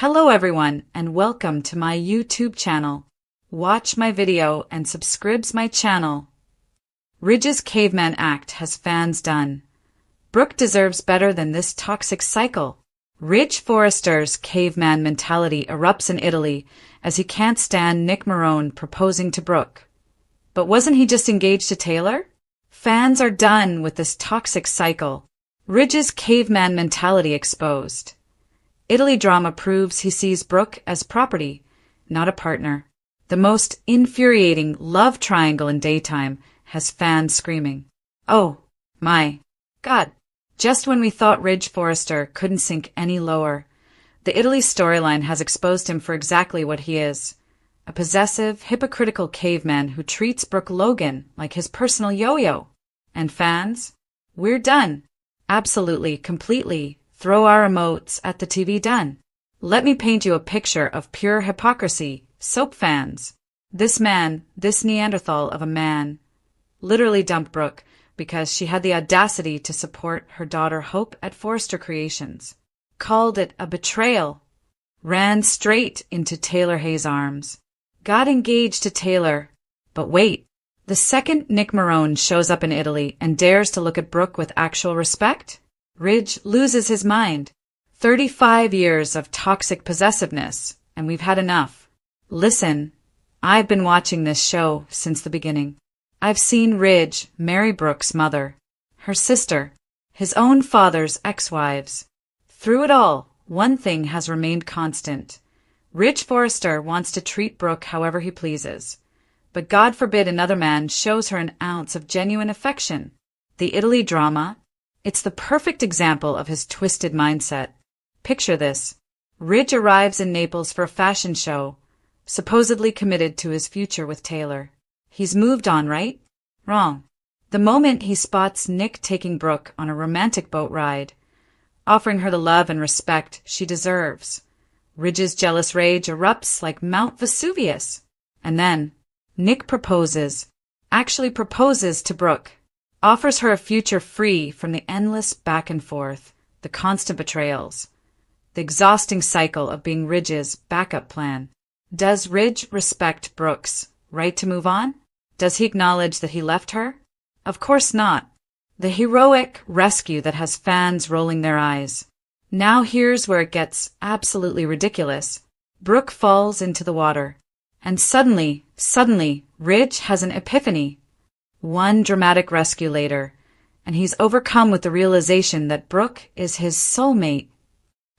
Hello everyone and welcome to my YouTube channel. Watch my video and subscribe my channel. Ridge's caveman act has fans done. Brooke deserves better than this toxic cycle. Ridge Forrester's caveman mentality erupts in Italy as he can't stand Nick Marone proposing to Brooke. But wasn't he just engaged to Taylor? Fans are done with this toxic cycle. Ridge's caveman mentality exposed. Italy drama proves he sees Brooke as property, not a partner. The most infuriating love triangle in daytime has fans screaming, "Oh, my God." Just when we thought Ridge Forrester couldn't sink any lower, the Italy storyline has exposed him for exactly what he is. A possessive, hypocritical caveman who treats Brooke Logan like his personal yo-yo. And fans? We're done. Absolutely, completely. Throw our emotes at the TV done. Let me paint you a picture of pure hypocrisy, soap fans. This man, this Neanderthal of a man, literally dumped Brooke because she had the audacity to support her daughter Hope at Forrester Creations. Called it a betrayal. Ran straight into Taylor Hayes' arms. Got engaged to Taylor. But wait. The second Nick Marone shows up in Italy and dares to look at Brooke with actual respect, Ridge loses his mind. 35 years of toxic possessiveness, and we've had enough. Listen, I've been watching this show since the beginning. I've seen Ridge marry Brooke's mother, her sister, his own father's ex-wives. Through it all, one thing has remained constant. Ridge Forrester wants to treat Brooke however he pleases. But God forbid another man shows her an ounce of genuine affection. The Italy drama, it's the perfect example of his twisted mindset. Picture this. Ridge arrives in Naples for a fashion show, supposedly committed to his future with Taylor. He's moved on, right? Wrong. The moment he spots Nick taking Brooke on a romantic boat ride, offering her the love and respect she deserves, Ridge's jealous rage erupts like Mount Vesuvius. And then Nick proposes, actually proposes to Brooke, offers her a future free from the endless back and forth, the constant betrayals, the exhausting cycle of being Ridge's backup plan. Does Ridge respect Brooke's right to move on? Does he acknowledge that he left her? Of course not. The heroic rescue that has fans rolling their eyes. Now here's where it gets absolutely ridiculous. Brooke falls into the water. And suddenly, Ridge has an epiphany. One dramatic rescue later, and he's overcome with the realization that Brooke is his soulmate,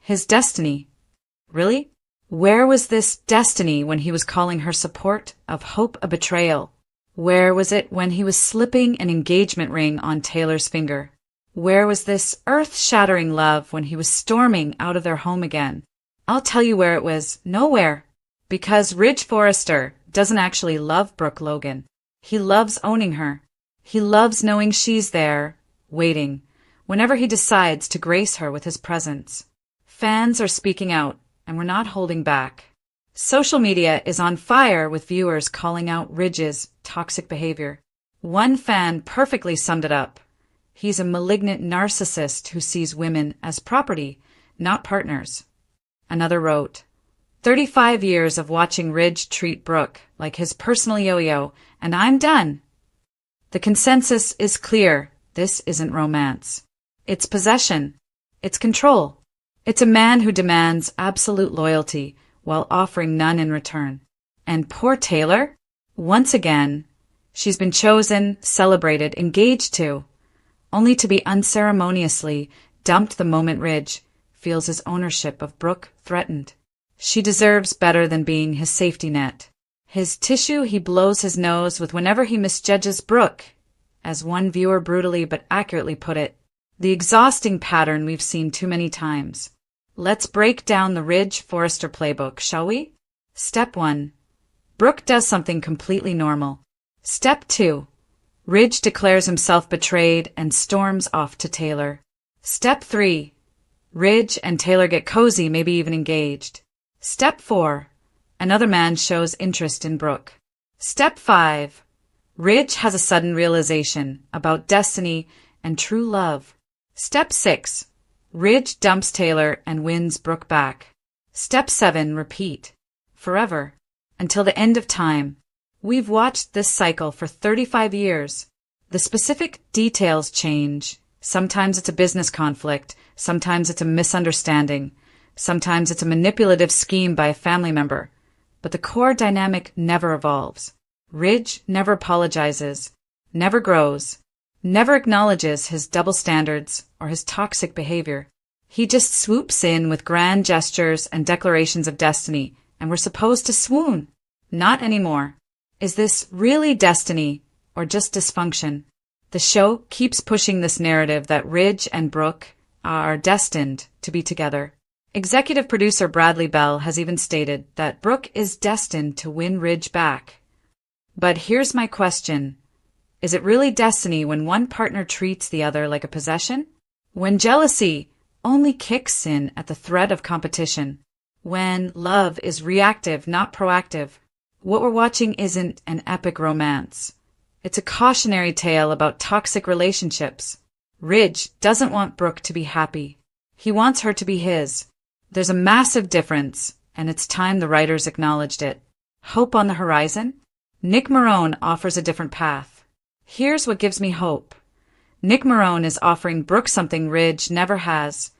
his destiny. Really? Where was this destiny when he was calling her support of Hope a betrayal? Where was it when he was slipping an engagement ring on Taylor's finger? Where was this earth-shattering love when he was storming out of their home again? I'll tell you where it was. Nowhere. Because Ridge Forrester doesn't actually love Brooke Logan. He loves owning her. He loves knowing she's there, waiting, whenever he decides to grace her with his presence. Fans are speaking out, and we're not holding back. Social media is on fire with viewers calling out Ridge's toxic behavior. One fan perfectly summed it up. He's a malignant narcissist who sees women as property, not partners. Another wrote, 35 years of watching Ridge treat Brooke like his personal yo-yo, and I'm done. The consensus is clear. This isn't romance. It's possession. It's control. It's a man who demands absolute loyalty while offering none in return. And poor Taylor? Once again, she's been chosen, celebrated, engaged to, only to be unceremoniously dumped the moment Ridge feels his ownership of Brooke threatened. She deserves better than being his safety net. His tissue he blows his nose with whenever he misjudges Brooke. As one viewer brutally but accurately put it, the exhausting pattern we've seen too many times. Let's break down the Ridge Forrester playbook, shall we? Step 1. Brooke does something completely normal. Step 2. Ridge declares himself betrayed and storms off to Taylor. Step 3. Ridge and Taylor get cozy, maybe even engaged. Step 4. Another man shows interest in Brooke. Step 5. Ridge has a sudden realization about destiny and true love. Step 6. Ridge dumps Taylor and wins Brooke back. Step 7. Repeat. Forever. Until the end of time. We've watched this cycle for 35 years. The specific details change. Sometimes it's a business conflict. Sometimes it's a misunderstanding. Sometimes it's a manipulative scheme by a family member. But the core dynamic never evolves. Ridge never apologizes, never grows, never acknowledges his double standards or his toxic behavior. He just swoops in with grand gestures and declarations of destiny, and we're supposed to swoon. Not anymore. Is this really destiny or just dysfunction? The show keeps pushing this narrative that Ridge and Brooke are destined to be together. Executive producer Bradley Bell has even stated that Brooke is destined to win Ridge back. But here's my question. Is it really destiny when one partner treats the other like a possession? When jealousy only kicks in at the threat of competition? When love is reactive, not proactive? What we're watching isn't an epic romance. It's a cautionary tale about toxic relationships. Ridge doesn't want Brooke to be happy. He wants her to be his. There's a massive difference, and it's time the writers acknowledged it. Hope on the horizon? Nick Marone offers a different path. Here's what gives me hope. Nick Marone is offering Brooke something Ridge never has: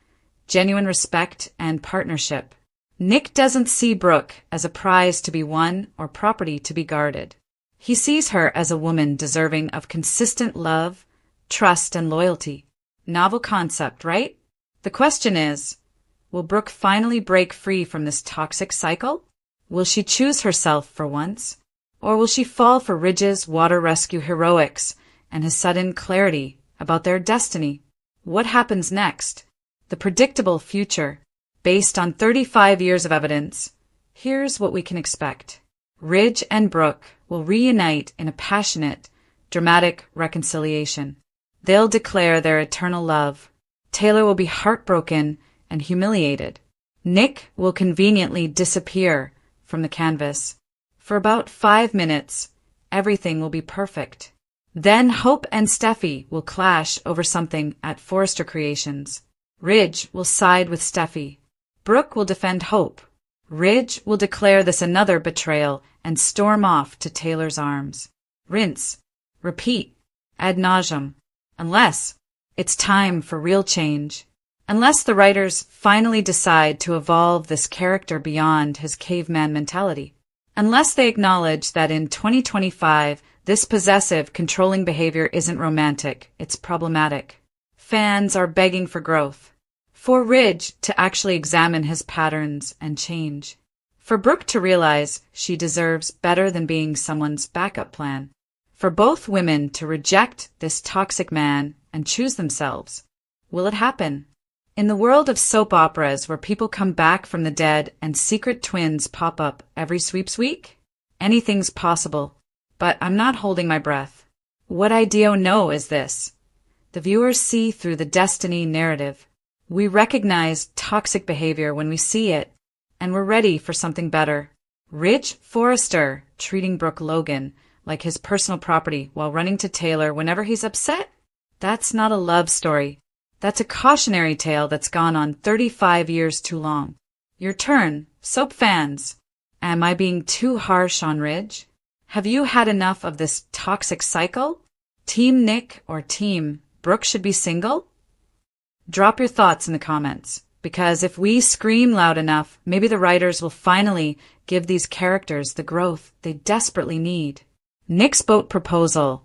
genuine respect and partnership. Nick doesn't see Brooke as a prize to be won or property to be guarded. He sees her as a woman deserving of consistent love, trust, and loyalty. Novel concept, right? The question is, will Brooke finally break free from this toxic cycle? Will she choose herself for once? Or will she fall for Ridge's water rescue heroics and his sudden clarity about their destiny? What happens next? The predictable future, based on 35 years of evidence. Here's what we can expect. Ridge and Brooke will reunite in a passionate, dramatic reconciliation. They'll declare their eternal love. Taylor will be heartbroken and humiliated. Nick will conveniently disappear from the canvas. For about 5 minutes, everything will be perfect. Then Hope and Steffi will clash over something at Forrester Creations. Ridge will side with Steffi. Brooke will defend Hope. Ridge will declare this another betrayal and storm off to Taylor's arms. Rinse, repeat, ad nauseum. Unless it's time for real change. Unless the writers finally decide to evolve this character beyond his caveman mentality. Unless they acknowledge that in 2025, this possessive, controlling behavior isn't romantic, it's problematic. Fans are begging for growth. For Ridge to actually examine his patterns and change. For Brooke to realize she deserves better than being someone's backup plan. For both women to reject this toxic man and choose themselves. Will it happen? In the world of soap operas where people come back from the dead and secret twins pop up every sweeps week, anything's possible. But I'm not holding my breath. What I do know is this. The viewers see through the destiny narrative. We recognize toxic behavior when we see it, and we're ready for something better. Ridge Forrester treating Brooke Logan like his personal property while running to Taylor whenever he's upset? That's not a love story. That's a cautionary tale that's gone on 35 years too long. Your turn, soap fans. Am I being too harsh on Ridge? Have you had enough of this toxic cycle? Team Nick or Team Brooke should be single? Drop your thoughts in the comments, because if we scream loud enough, maybe the writers will finally give these characters the growth they desperately need. Nick's boat proposal,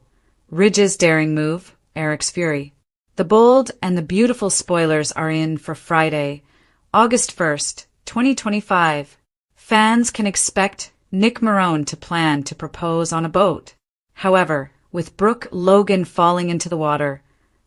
Ridge's daring move, Eric's fury. The bold and the beautiful spoilers are in for Friday, August 1st, 2025. Fans can expect Nick Marone to plan to propose on a boat. However, with Brooke Logan falling into the water,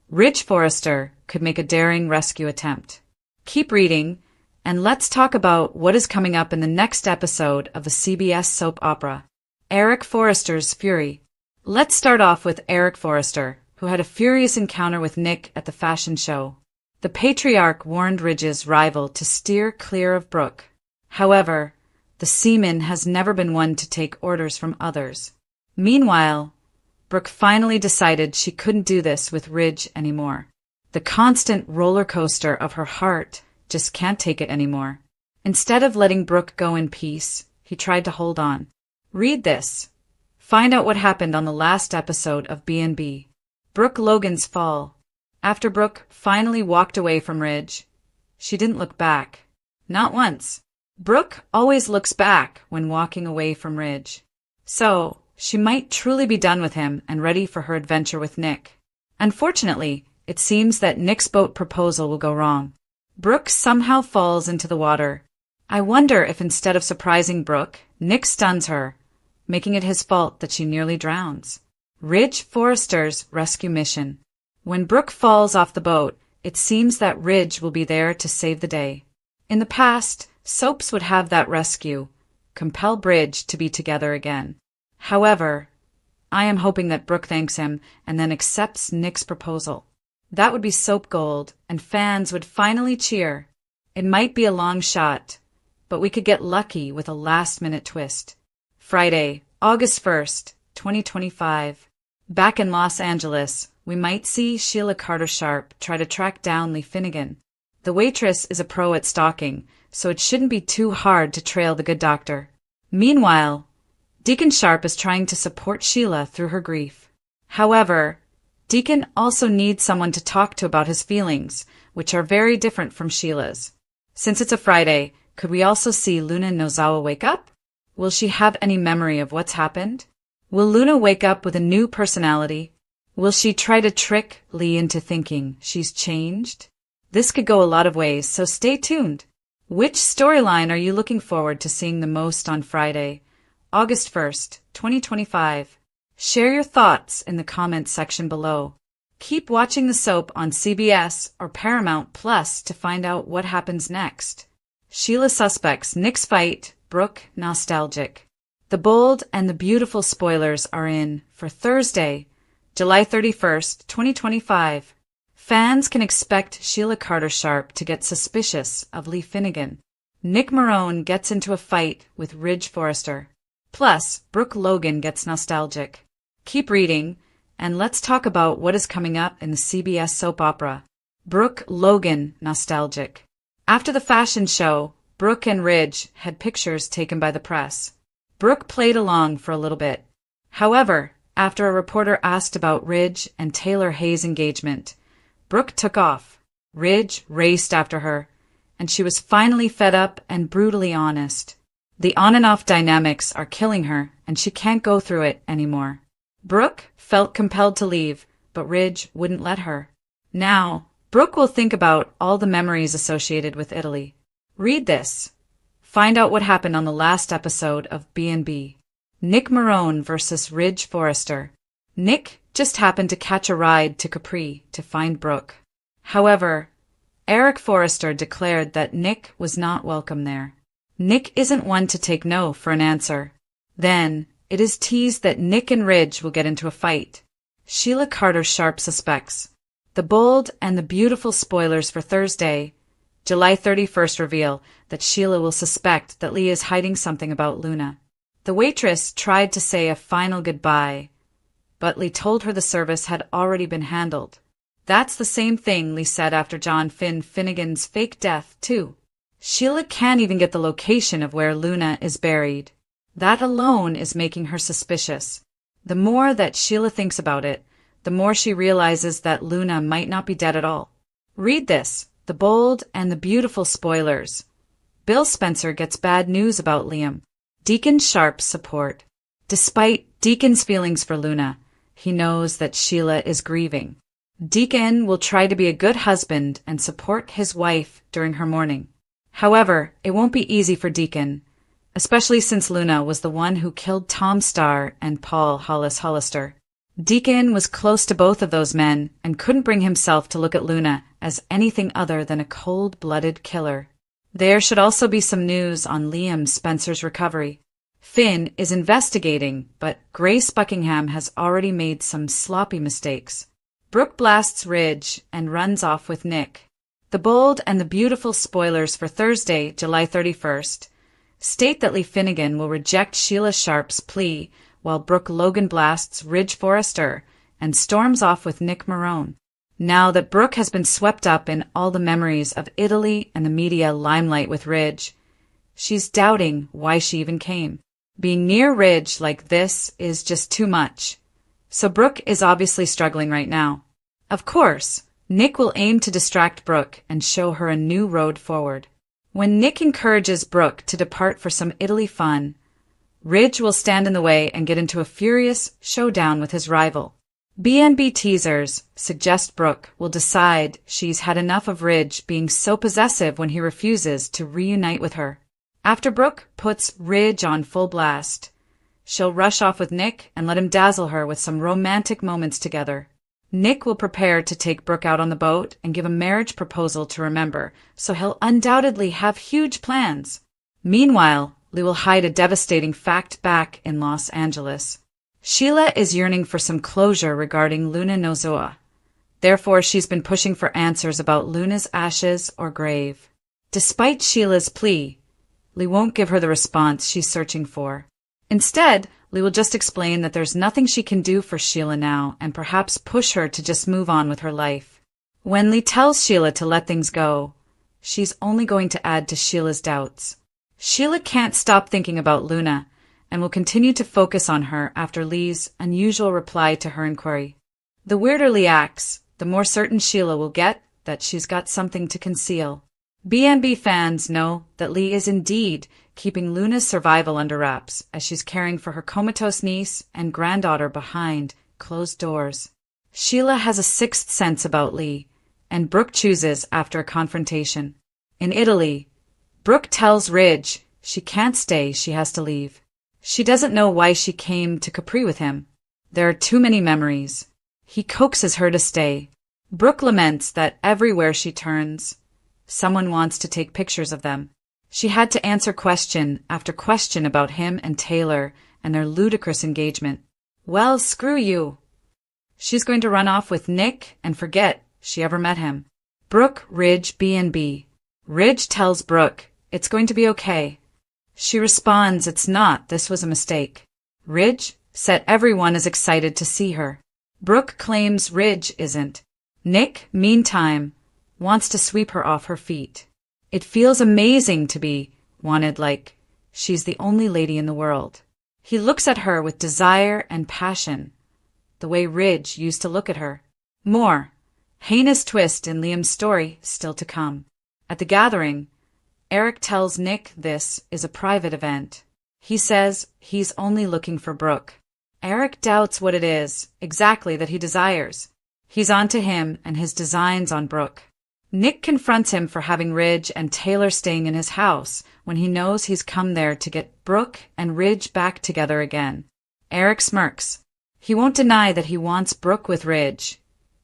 Ridge Forrester could make a daring rescue attempt. Keep reading, and let's talk about what is coming up in the next episode of the CBS soap opera, Eric Forrester's Fury. Let's start off with Eric Forrester, who had a furious encounter with Nick at the fashion show. The patriarch warned Ridge's rival to steer clear of Brooke. However, the seaman has never been one to take orders from others. Meanwhile, Brooke finally decided she couldn't do this with Ridge anymore. The constant roller coaster of her heart just can't take it anymore. Instead of letting Brooke go in peace, he tried to hold on. Read this. Find out what happened on the last episode of B&B. Brooke Logan's fall. After Brooke finally walked away from Ridge, she didn't look back. Not once. Brooke always looks back when walking away from Ridge. So, she might truly be done with him and ready for her adventure with Nick. Unfortunately, it seems that Nick's boat proposal will go wrong. Brooke somehow falls into the water. I wonder if instead of surprising Brooke, Nick stuns her, making it his fault that she nearly drowns. Ridge Forrester's rescue mission. When Brooke falls off the boat, it seems that Ridge will be there to save the day. In the past, soaps would have that rescue, compel Bridge to be together again. However, I am hoping that Brooke thanks him and then accepts Nick's proposal. That would be soap gold, and fans would finally cheer. It might be a long shot, but we could get lucky with a last-minute twist. Friday, August 1st, 2025. Back in Los Angeles, we might see Sheila Carter-Sharp try to track down Lee Finnegan. The waitress is a pro at stalking, so it shouldn't be too hard to trail the good doctor. Meanwhile, Deacon Sharp is trying to support Sheila through her grief. However, Deacon also needs someone to talk to about his feelings, which are very different from Sheila's. Since it's a Friday, could we also see Luna Nozawa wake up? Will she have any memory of what's happened? Will Luna wake up with a new personality? Will she try to trick Lee into thinking she's changed? This could go a lot of ways, so stay tuned. Which storyline are you looking forward to seeing the most on Friday, August 1st, 2025? Share your thoughts in the comments section below. Keep watching the soap on CBS or Paramount Plus to find out what happens next. Sheila suspects Nick's fight, Brooke nostalgic. The bold and the beautiful spoilers are in for Thursday, July 31st, 2025. Fans can expect Sheila Carter-Sharp to get suspicious of Lee Finnegan. Nick Marone gets into a fight with Ridge Forrester. Plus, Brooke Logan gets nostalgic. Keep reading, and let's talk about what is coming up in the CBS soap opera. Brooke Logan nostalgic. After the fashion show, Brooke and Ridge had pictures taken by the press. Brooke played along for a little bit. However, after a reporter asked about Ridge and Taylor Hayes' engagement, Brooke took off. Ridge raced after her, and she was finally fed up and brutally honest. The on and off dynamics are killing her, and she can't go through it anymore. Brooke felt compelled to leave, but Ridge wouldn't let her. Now, Brooke will think about all the memories associated with Italy. Read this. Find out what happened on the last episode of B&B. Nick Marone versus Ridge Forrester. Nick just happened to catch a ride to Capri to find Brooke. However, Eric Forrester declared that Nick was not welcome there. Nick isn't one to take no for an answer. Then, it is teased that Nick and Ridge will get into a fight. Sheila Carter-Sharp suspects. The bold and the beautiful spoilers for Thursday, July 31st reveal that Sheila will suspect that Lee is hiding something about Luna. The waitress tried to say a final goodbye, but Lee told her the service had already been handled. That's the same thing Lee said after John Finnegan's fake death, too. Sheila can't even get the location of where Luna is buried. That alone is making her suspicious. The more that Sheila thinks about it, the more she realizes that Luna might not be dead at all. Read this, the bold and the beautiful spoilers. Bill Spencer gets bad news about Liam. Deacon Sharp's support. Despite Deacon's feelings for Luna, he knows that Sheila is grieving. Deacon will try to be a good husband and support his wife during her mourning. However, it won't be easy for Deacon, especially since Luna was the one who killed Tom Starr and Paul Hollister. Deacon was close to both of those men and couldn't bring himself to look at Luna as anything other than a cold-blooded killer. There should also be some news on Liam Spencer's recovery. Finn is investigating, but Grace Buckingham has already made some sloppy mistakes. Brooke blasts Ridge and runs off with Nick. The bold and the beautiful spoilers for Thursday, July 31st, state that Lee Finnegan will reject Sheila Sharp's plea while Brooke Logan blasts Ridge Forrester and storms off with Nick Marone. Now that Brooke has been swept up in all the memories of Italy and the media limelight with Ridge, She's doubting why she even came. Being near Ridge like this is just too much. So Brooke is obviously struggling right now. Of course, Nick will aim to distract Brooke and show her a new road forward. When Nick encourages Brooke to depart for some Italy fun, Ridge will stand in the way and get into a furious showdown with his rival. B&B teasers suggest Brooke will decide she's had enough of Ridge being so possessive when he refuses to reunite with her. After Brooke puts Ridge on full blast, she'll rush off with Nick and let him dazzle her with some romantic moments together. Nick will prepare to take Brooke out on the boat and give a marriage proposal to remember, so he'll undoubtedly have huge plans. Meanwhile, Lee will hide a devastating fact back in Los Angeles. Sheila is yearning for some closure regarding Luna Nozoa. Therefore, she's been pushing for answers about Luna's ashes or grave. Despite Sheila's plea, Lee won't give her the response she's searching for. Instead, Lee will just explain that there's nothing she can do for Sheila now and perhaps push her to just move on with her life. When Lee tells Sheila to let things go, she's only going to add to Sheila's doubts. Sheila can't stop thinking about Luna and will continue to focus on her after Lee's unusual reply to her inquiry. The weirder Lee acts, the more certain Sheila will get that she's got something to conceal. B&B fans know that Lee is indeed keeping Luna's survival under wraps as she's caring for her comatose niece and granddaughter behind closed doors. Sheila has a sixth sense about Lee, and Brooke chooses after a confrontation. In Italy, Brooke tells Ridge she can't stay, she has to leave. She doesn't know why she came to Capri with him. There are too many memories. He coaxes her to stay. Brooke laments that everywhere she turns, someone wants to take pictures of them. She had to answer question after question about him and Taylor and their ludicrous engagement. Well, screw you. She's going to run off with Nick and forget she ever met him. Brooke, Ridge, B&B. Ridge tells Brooke it's going to be okay. She responds it's not, this was a mistake. Ridge said everyone is excited to see her. Brooke claims Ridge isn't. Nick, meantime, wants to sweep her off her feet. It feels amazing to be wanted like she's the only lady in the world. He looks at her with desire and passion, the way Ridge used to look at her. More heinous twist in Liam's story still to come. At the gathering, Eric tells Nick this is a private event. He says he's only looking for Brooke. Eric doubts what it is exactly that he desires. He's on to him and his designs on Brooke. Nick confronts him for having Ridge and Taylor staying in his house when he knows he's come there to get Brooke and Ridge back together again. Eric smirks. He won't deny that he wants Brooke with Ridge.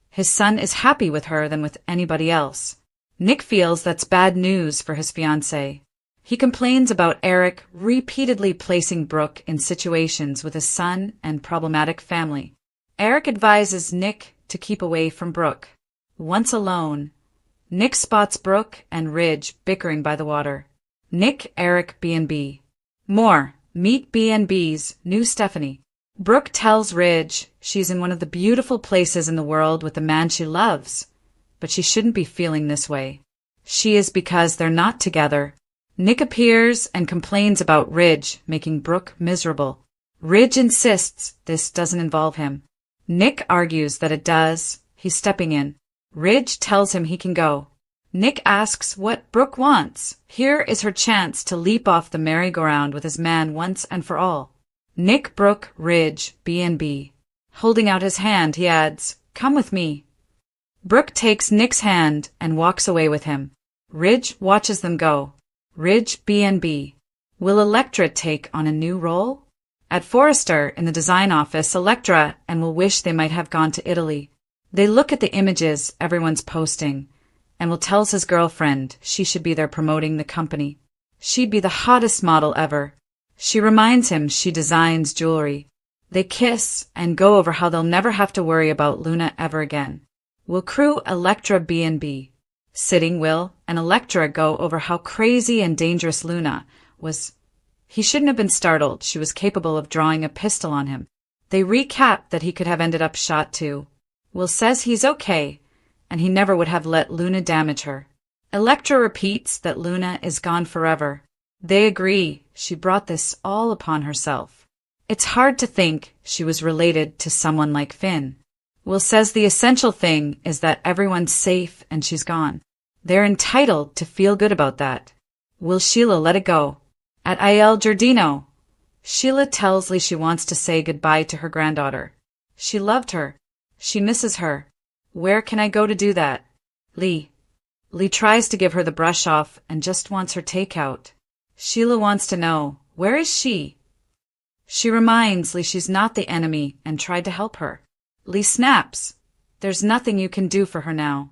His son is happy with her than with anybody else. Nick feels that's bad news for his fiancée. He complains about Eric repeatedly placing Brooke in situations with his son and problematic family. Eric advises Nick to keep away from Brooke. Once alone, Nick spots Brooke and Ridge bickering by the water. Nick, Eric, B&B. More, meet B&B's new Stephanie. Brooke tells Ridge she's in one of the beautiful places in the world with the man she loves, but she shouldn't be feeling this way. She is because they're not together. Nick appears and complains about Ridge making Brooke miserable. Ridge insists this doesn't involve him. Nick argues that it does. He's stepping in. Ridge tells him he can go. Nick asks what Brooke wants. Here is her chance to leap off the merry-go-round with his man once and for all. Nick, Brooke, Ridge, B&B. Holding out his hand, he adds, "Come with me." Brooke takes Nick's hand and walks away with him. Ridge watches them go. Ridge, B&B. Will Electra take on a new role? At Forrester, in the design office, Electra and Will wish they might have gone to Italy. They look at the images everyone's posting, and Will tells his girlfriend she should be there promoting the company. She'd be the hottest model ever. She reminds him she designs jewelry. They kiss and go over how they'll never have to worry about Luna ever again. Will crew Electra B&B. Sitting, Will and Electra go over how crazy and dangerous Luna was. He shouldn't have been startled. She was capable of drawing a pistol on him. They recap that he could have ended up shot too. Will says he's okay, and he never would have let Luna damage her. Electra repeats that Luna is gone forever. They agree she brought this all upon herself. It's hard to think she was related to someone like Finn. Will says the essential thing is that everyone's safe and she's gone. They're entitled to feel good about that. Will Sheila let it go? At Il Giardino, Sheila tells Lee she wants to say goodbye to her granddaughter. She loved her. She misses her. Where can I go to do that? Lee tries to give her the brush off and just wants her takeout. Sheila wants to know, where is she? She reminds Lee she's not the enemy and tried to help her. Lee snaps. There's nothing you can do for her now.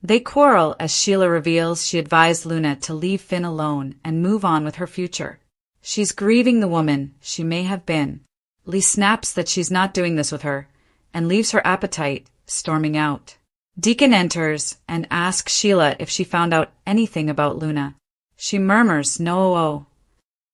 They quarrel as Sheila reveals she advised Luna to leave Finn alone and move on with her future. She's grieving the woman she may have been. Lee snaps that she's not doing this with her and leaves her appetite, storming out. Deacon enters and asks Sheila if she found out anything about Luna. She murmurs no.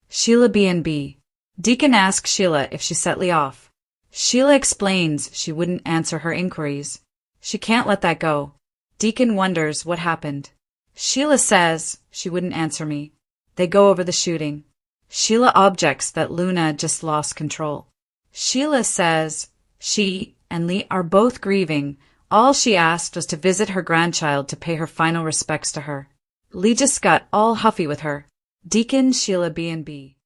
Sheila B&B. Deacon asks Sheila if she set Lee off. Sheila explains she wouldn't answer her inquiries. She can't let that go. Deacon wonders what happened. Sheila says she wouldn't answer me. They go over the shooting. Sheila objects that Luna just lost control. Sheila says she and Lee are both grieving. All she asked was to visit her grandchild to pay her final respects to her. Lee just got all huffy with her. Deacon Sheila B&B.